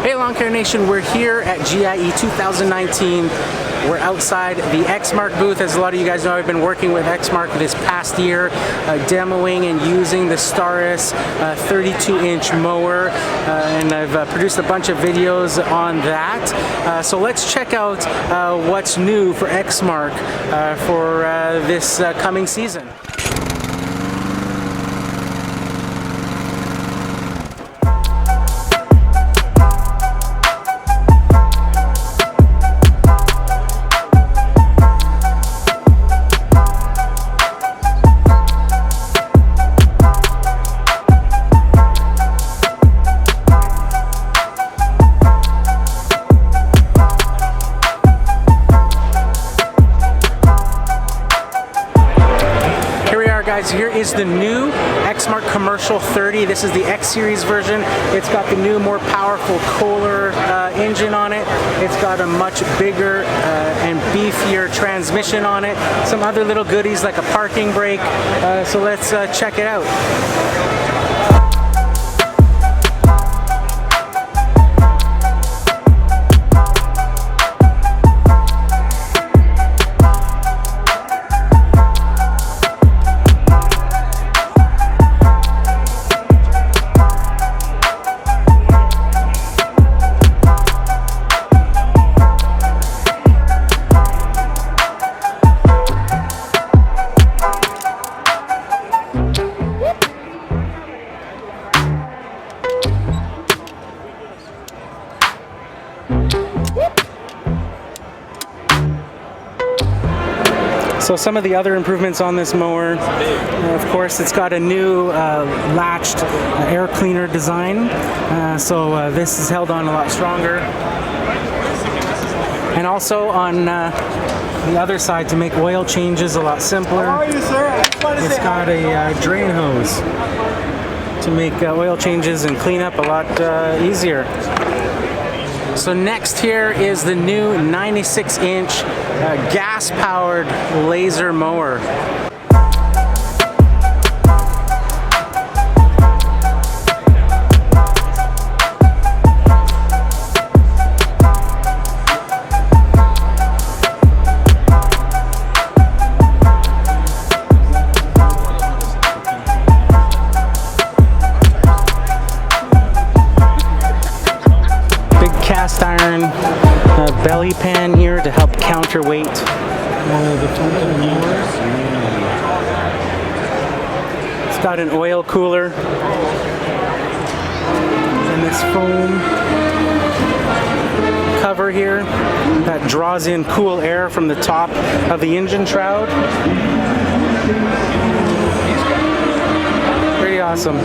Hey Lawn Care Nation, we're here at GIE 2019. We're outside the Exmark booth. As a lot of you guys know, I've been working with Exmark this past year, demoing and using the Staris 32-inch mower, and I've produced a bunch of videos on that. So let's check out what's new for Exmark for this coming season. Guys, here is the new Exmark Commercial 30. This is the X Series version. It's got the new, more powerful Kohler engine on it. It's got a much bigger and beefier transmission on it. Some other little goodies like a parking brake. So let's check it out. So some of the other improvements on this mower, of course, it's got a new latched air cleaner design, so this is held on a lot stronger. And also on the other side, to make oil changes a lot simpler, How are you, sir? it's got a drain hose to make oil changes and cleanup a lot easier. So next here is the new 96-inch gas-powered Lazer mower. Cast iron belly pan here to help counterweight the mowers. It's got an oil cooler and this foam cover here that draws in cool air from the top of the engine shroud. Pretty awesome.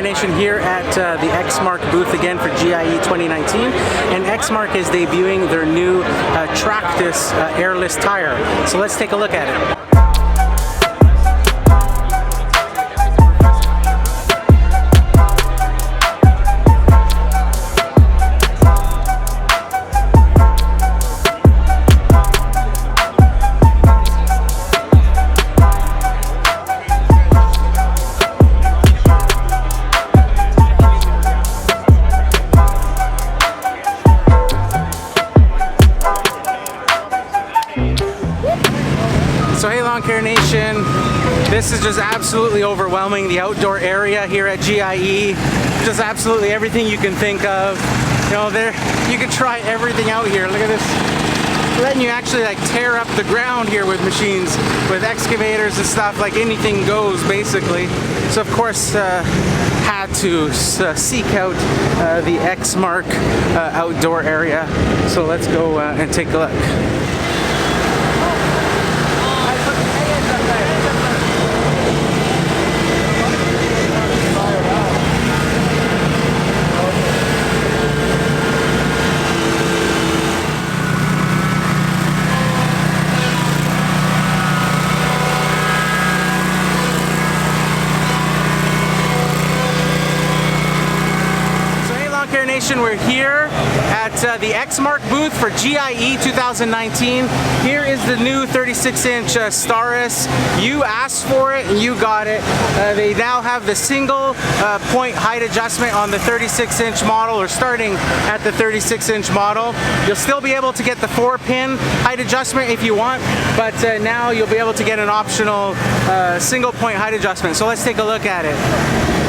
Nation here at the Exmark booth again for GIE 2019, and Exmark is debuting their new Tractus airless tire. So let's take a look at it. So hey Lawn Care Nation, this is just absolutely overwhelming. The outdoor area here at GIE, just absolutely everything you can think of. You know, you can try everything out here. Look at this, letting you actually like tear up the ground here with machines, with excavators and stuff. Like anything goes basically. So of course had to seek out the Exmark outdoor area. So let's go and take a look. Lawn Care Nation, we're here at the Exmark booth for GIE 2019. Here is the new 36-inch Staris. You asked for it and you got it. They now have the single point height adjustment on the 36-inch model, or starting at the 36-inch model. You'll still be able to get the 4-pin height adjustment if you want, but now you'll be able to get an optional single point height adjustment. So let's take a look at it.